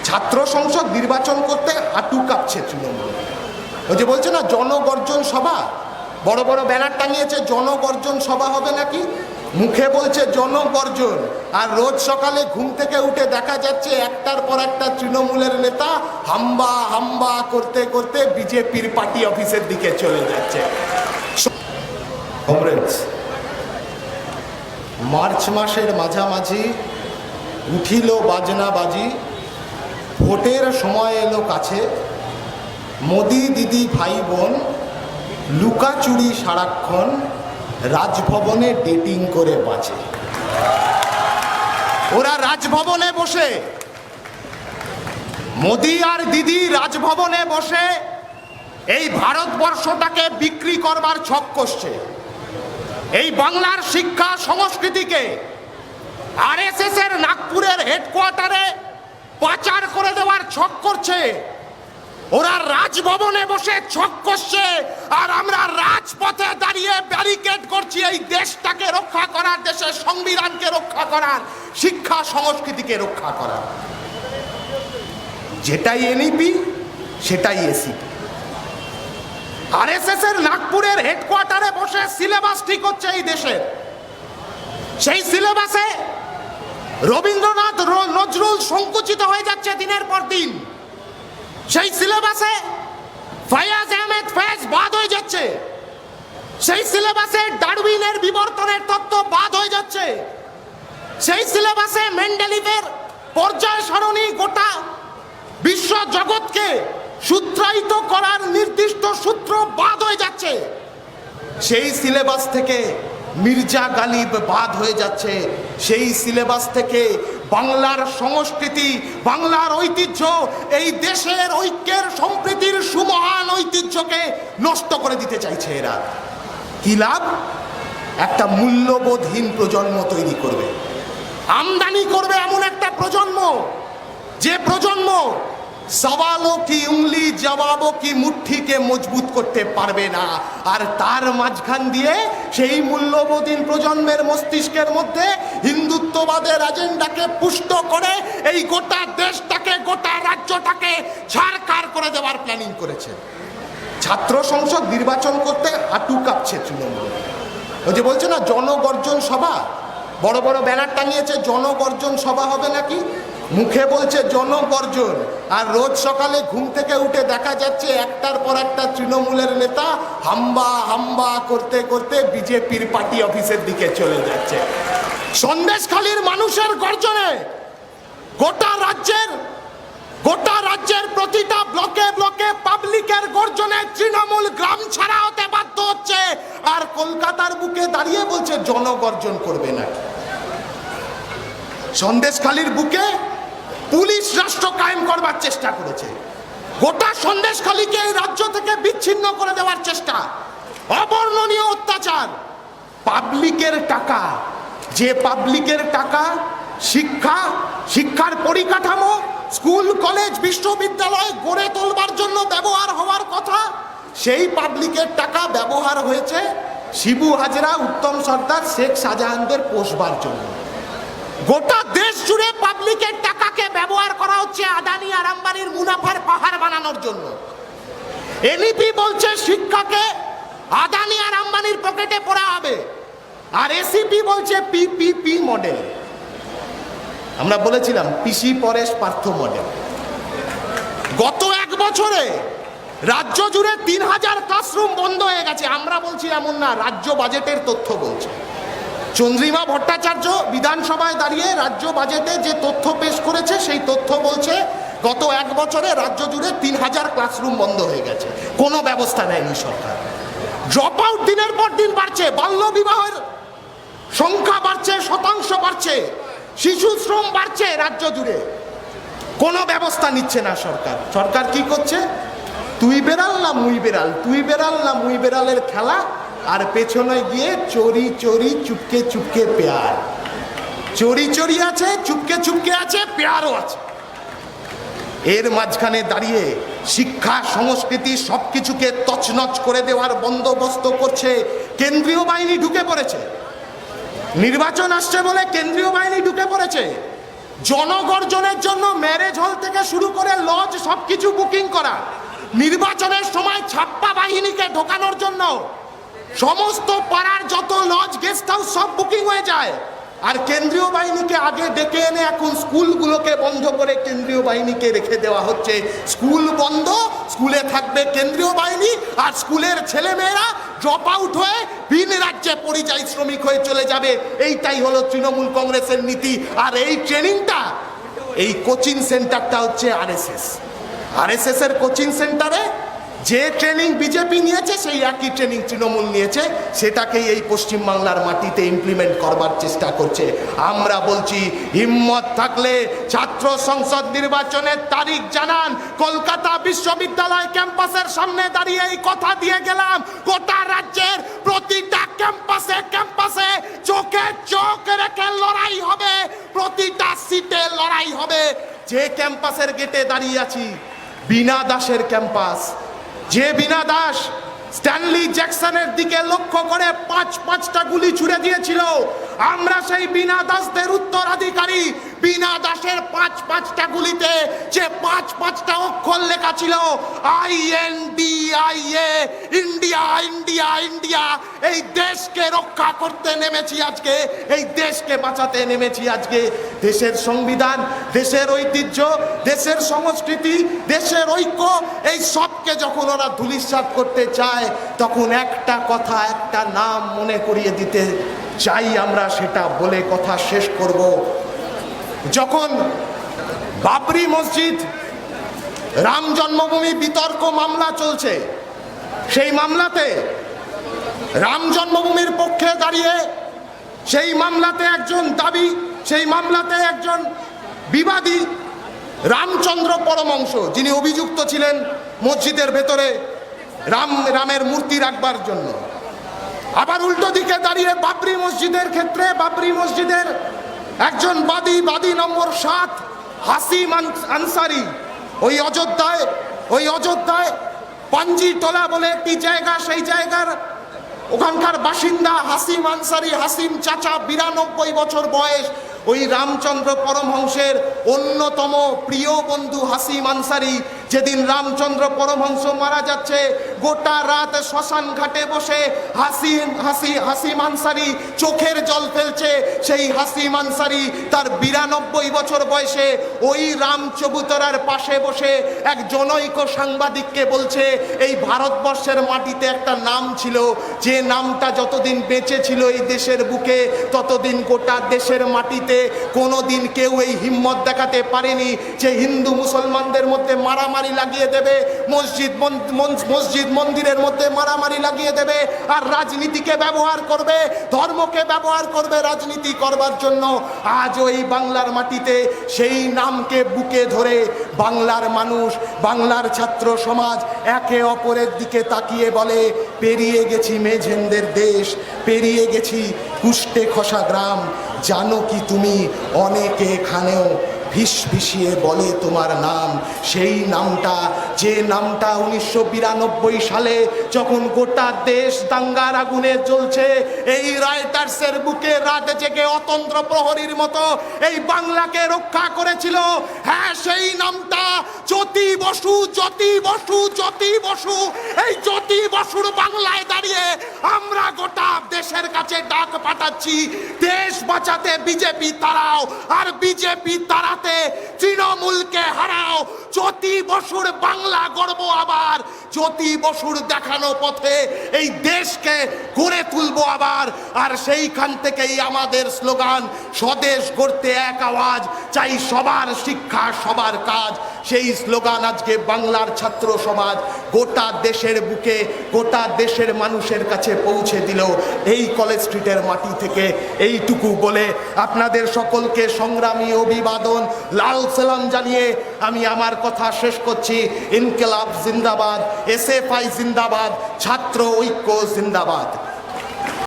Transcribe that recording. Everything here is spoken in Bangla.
ছাত্র সংসদ নির্বাচন করতে হাঁটু কাঁপছে তৃণমূল। ওই যে বলছে না জনগর্জন সভা, বড় বড় ব্যানার টাঙিয়েছে জনগর্জন সভা হবে নাকি, মুখে বলছে জনগর্জন, আর রোজ সকালে ঘুম থেকে উঠে দেখা যাচ্ছে একটার পর একটা তৃণমূলের নেতা হাম্বা হাম্বা করতে করতে বিজেপির পার্টি অফিসের দিকে চলে যাচ্ছে। কমরেডস, মার্চ মাসের মাঝামাঝি উঠিল বাজনা বাজি, ভোটের সময় এলো কাছে, মোদি দিদি ভাই বোন লুকাচুরি সারাক্ষণ রাজভবনে ডেটিং করে বাঁচে। ওরা রাজভবনে বসে, মোদি আর দিদি রাজভবনে বসে এই ভারতবর্ষটাকে বিক্রি করবার ছক কষছে। এই বাংলার শিক্ষা সংস্কৃতিকে আরএসএস এর নাগপুরের হেডকোয়ার্টারে পাচার করে দেওয়ার ছক করছে। ওরা রাজভবনে বসে ছক করছে, আর আমরা রাজপথে দাঁড়িয়ে ব্যারিকেড করছি এই দেশটাকে রক্ষা করার, দেশের সংবিধানকে রক্ষা করার, শিক্ষা সংস্কৃতিকে রক্ষা করার। যেটাই এনইপি সেটাই এসিপি। আরএসএস এর নাগপুরের হেডকোয়ার্টারে বসে সিলেবাস ঠিক হচ্ছে এই দেশের। সেই সিলেবাসে রবীন্দ্রনাথ নজরুল সংকুচিত হয়ে যাচ্ছে দিনের পর দিন। সেই সিলেবাসে ফয়াজ আহমেদ ফয়েজ বাদ হয়ে যাচ্ছে। সেই সিলেবাসে ডারউইনের বিবর্তনের তত্ত্ব বাদ হয়ে যাচ্ছে। সেই সিলেবাসে মেন্ডেলিভের পর্যায় সারণী গোটা বিশ্ব জগৎকে সূত্রায়িত করার নির্দিষ্ট সূত্র বাদ হয়ে যাচ্ছে। সেই সিলেবাস থেকে মির্জা গালিব বাদ হয়ে যাচ্ছে। সেই সিলেবাস থেকে বাংলার সংস্কৃতি, বাংলার ঐতিহ্য, এই দেশের ঐক্যের সম্প্রীতির সুমহান ঐতিহ্যকে নষ্ট করে দিতে চাইছে এরা। কি লাভ? একটা মূল্যবোধহীন প্রজন্ম তৈরি করবে, আমদানি করবে এমন একটা প্রজন্ম, যে প্রজন্ম সওয়ালো কি উংলি জবাবো কি মুঠ্ঠিকে মজবুত করতে পারবে না। আর তার মাঝখান দিয়ে সেই মূল্যবোধহীন প্রজন্মের মস্তিষ্কের মধ্যে হিন্দুত্ববাদের এজেন্ডাকে পুষ্ট করে এই গোটা দেশটাকে, গোটা রাজ্যটাকে ছারখার করে দেওয়ার প্ল্যানিং করেছে। ছাত্র সংসদ নির্বাচন করতে হাঁটু কাঁপছে তৃণমূল। ওই যে বলছে না জনগর্জন সভা, বড় বড় ব্যানার টাঙিয়েছে জনগর্জন সভা হবে নাকি, মুখে বলছে জনগর্জন, আর রোজ সকালে ঘুম থেকে উঠে দেখা যাচ্ছে একটার পর একটা তৃণমূলের নেতা হাম্বা হাম্বা করতে করতে বিজেপির পার্টি অফিসের দিকে চলে যাচ্ছে। সন্দেশখালীর মানুষের গর্জনে গোটা রাজ্যের প্রতিটা ব্লকে ব্লকে পাবলিকের গর্জনে তৃণমূল গ্রাম ছাড়া হতে বাধ্য হচ্ছে। আর কলকাতার বুকে দাঁড়িয়ে বলছে জনগর্জন করবে নাকি। সন্দেশখালীর বুকে পুলিশ রাষ্ট্র কায়েম করবার চেষ্টা করেছে, গোটা সন্দেশখালীকে এই রাজ্য থেকে বিচ্ছিন্ন করে দেওয়ার চেষ্টা, অবর্ণনীয় অত্যাচার। পাবলিকের টাকা, যে পাবলিকের টাকা শিক্ষার পরিকাঠামো, স্কুল কলেজ বিশ্ববিদ্যালয় গড়ে তোলবার জন্য ব্যবহার হওয়ার কথা, সেই পাবলিকের টাকা ব্যবহার হয়েছে শিবু হাজরা, উত্তম সর্দার, শেখ শাহজাহানদের পোষবার জন্য। গোটা দেশ জুড়ে পাবলিকের টাকাকে ব্যবহার করা হচ্ছে আদানি আর আম্বানির মুনাফার পাহাড় বানানোর জন্য। এনইপি বলছে শিক্ষাকে আদানি আর আম্বানির পকেটে পড়া হবে, আর এসিপি বলছে পিপিপি মডেল। আমরা বলেছিলাম পিসি পরেশ পার্থ মডেল। গত এক বছরে রাজ্য জুড়ে 3000 ক্লাসরুম বন্ধ হয়ে গেছে। আমরা বলছি এমন না, রাজ্য বাজেটের তথ্য বলছে। চন্দ্রিমা ভট্টাচার্য বিধানসভায় দাঁড়িয়ে রাজ্য বাজেটে যে তথ্য পেশ করেছে সেই তথ্য বলছে গত এক বছরে রাজ্য জুড়ে 3000 ক্লাসরুম বন্ধ হয়ে গেছে, কোনো ব্যবস্থা নেয়নি সরকার। ড্রপ আউট দিনের পর দিন বাড়ছে, বাল্য বিবাহের সংখ্যা বাড়ছে, শতাংশ বাড়ছে, শিশু শ্রম বাড়ছে রাজ্য জুড়ে, কোনো ব্যবস্থা নিচ্ছে না সরকার। সরকার কি করছে? তুই বেড়াল না মুই বেড়াল, তুই বেড়াল না মুই বেড়ালের খেলা, আর পেছনে গিয়ে চোরি চোরি চুপকে চুপকে পেয়ার। চোরি চোরি আছে, চুপকে চুপকে আছে, পেয়ারও আছে। এর মাঝখানে দাঁড়িয়ে শিক্ষা সংস্কৃতি সবকিছুকে তছনছ করে দেওয়ার বন্দোবস্ত করছে কেন্দ্রীয় বাহিনী। ঢুকে পড়েছে, নির্বাচন আসছে বলে কেন্দ্রীয় বাহিনী ঢুকে পড়েছে। জনগর্জনের জন্য ম্যারেজ হল থেকে শুরু করে লজ সবকিছু বুকিং করা, নির্বাচনের সময় ছাপ্পা বাহিনীকে ঢোকানোর জন্য সমস্ত পাড়ার যত লজ গেস্ট হাউস সব বুকিং হয়ে যায়। আর কেন্দ্রীয় বাহিনীকে আগে ডেকে এনে এখন স্কুলগুলোকে বন্ধ করে কেন্দ্রীয় বাহিনীকে রেখে দেওয়া হচ্ছে। স্কুল বন্ধ, স্কুলে থাকবে কেন্দ্রীয় বাহিনী, আর স্কুলের ছেলেমেয়েরা ড্রপ আউট হয়ে ভিন রাজ্যে পরিযায়ী শ্রমিক হয়ে চলে যাবে। এইটাই হলো তৃণমূল কংগ্রেসের নীতি। আর এই ট্রেনিংটা, এই কোচিং সেন্টারটা হচ্ছে আরএসএস এর কোচিং সেন্টারে যে ট্রেনিং বিজেপি নিয়েছে সেই একই ট্রেনিং তৃণমূল নিয়েছে, সেটাকেই এই পশ্চিমবাংলার মাটিতে ইমপ্লিমেন্ট করবার চেষ্টা করছে। আমরা বলছি, হিম্মত থাকলে ছাত্র সংসদ নির্বাচনের তারিখ জানান। কলকাতা বিশ্ববিদ্যালয় ক্যাম্পাসের সামনে দাঁড়িয়ে এই কথা দিয়ে গেলাম, গোটা রাজ্যের প্রতিটা ক্যাম্পাসে ক্যাম্পাসে চোখে চোখ রেখে লড়াই হবে, প্রতিটা সিটে লড়াই হবে। যে ক্যাম্পাসের গেটে দাঁড়িয়ে আছি, বীণা দাসের ক্যাম্পাস, যে বীণা দাস স্ট্যানলি জ্যাকসনের দিকে লক্ষ্য করে পাঁচটা গুলি ছুড়ে দিয়েছিল, আমরা সেই বীণা দাসদের উত্তরাধিকারী। বীণা দাসের পাঁচটা গুলিতে যে পাঁচটা অক্ষর লেখা ছিল INDIA, ইন্ডিয়া ইন্ডিয়া ইন্ডিয়া। এই দেশকে রক্ষা করতে নেমেছি আজকে, এই দেশকে বাঁচাতে নেমেছি আজকে। দেশের সংবিধান, দেশের ঐতিহ্য, দেশের সংস্কৃতি, দেশের ঐক্য, এই সবকে যখন ওরা ধূলিসাৎ করতে চায়, তখন একটা কথা, একটা নাম মনে করিয়ে দিতে চাই আমরা, সেটা বলে কথা শেষ করব। যখন বাবরি মসজিদ রাম জন্মভূমি বিতর্ক মামলা চলছে, সেই মামলাতে রাম জন্মভূমির পক্ষে দাঁড়িয়ে সেই মামলাতে একজন বিবাদী রামচন্দ্র পরমহংস, যিনি অভিযুক্ত ছিলেন মসজিদের ভেতরে রামের মূর্তি রাখবার জন্য। আবার উল্টো দিকে দাঁড়িয়ে বাবরি মসজিদের ক্ষেত্রে বাবরি মসজিদের একজন বাদী নম্বর 7 হাসিম আনসারি, ওই অযোধ্যায় পাঞ্জিটোলা বলে একটি জায়গা, সেই জায়গার ওখানকার বাসিন্দা হাসিম আনসারি, হাসিম চাচা, 92 বছর বয়স। ওই রামচন্দ্র পরমহংসের অন্যতম প্রিয় বন্ধু হাসিম আনসারি যেদিন রামচন্দ্র পরমহংস মারা যাচ্ছে, গোটা রাত শ্মশান ঘাটে বসে হাসিম আনসারি চোখের জল ফেলছে। সেই হাসিম আনসারি তার 92 বছর বয়সে ওই রাম চবুতরার পাশে বসে এক জনৈক সাংবাদিককে বলছে, এই ভারতবর্ষের মাটিতে একটা নাম ছিল, যে নামটা যতদিন বেঁচে ছিল এই দেশের বুকে, ততদিন গোটা দেশের মাটিতে কোনোদিন কেউ এই হিম্মত দেখাতে পারেনি যে হিন্দু মুসলমানদের মধ্যে মারামারি লাগিয়ে দেবে, মসজিদ মন্দিরের মধ্যে মারামারি লাগিয়ে দেবে, আর রাজনীতিকে ব্যবহার করবে, ধর্মকে ব্যবহার করবে রাজনীতি করবার জন্য। আজ ওই বাংলার মাটিতে সেই নামকে বুকে ধরে বাংলার মানুষ, বাংলার ছাত্র সমাজ একে অপরের দিকে তাকিয়ে বলে, পেরিয়ে গেছি মেঝেন্দের দেশ, পেরিয়ে গেছি কুষ্টে খসা গ্রাম, জানো কি তুমি অনেকে এখানেও ভিসভিসিয়ে বলে তোমার নাম। সেই নামটা, যে নামটা 1992 সালে যখন গোটা দেশ দাঙ্গার আগুনে জ্বলছে, এই রাইটার্সের বুকে রাত জেগে অতন্ত্র প্রহরীর মতো এই বাংলাকে রক্ষা করেছিল। হ্যাঁ, সেই নামটা জ্যোতি বসু। এই জ্যোতি বসুর বাংলায় দাঁড়িয়ে আমরা গোটা দেশের কাছে ডাক পাঠাচ্ছি, দেশ বাঁচাতে বিজেপি তাড়াও, আর বিজেপি তাড়াতে তৃণমূলকে হারাও। জ্যোতি বসুর বাংলা গড়বো আবার, জ্যোতি বসুর দেখানো পথে এই দেশকে গড়ে তুলবো আবার। আর সেইখান থেকেই আমাদের স্লোগান, স্বদেশ গড়তে এক আওয়াজ, চাই সবার শিক্ষা সবার কাজ। সেই স্লোগান আজকে বাংলার ছাত্র সমাজ গোটা দেশের বুকে, গোটা দেশের মানুষের কাছে পৌঁছে দিল। এই কলেজ স্ট্রিটের মাটি থেকে এইটুকু বলে আপনাদের সকলকে সংগ্রামী অভিবাদন, লাল সালাম জানিয়ে আমি আমার কথা শেষ করছি। ইনকিলাব জিন্দাবাদ, SFI জিন্দাবাদ, ছাত্র ঐক্য জিন্দাবাদ।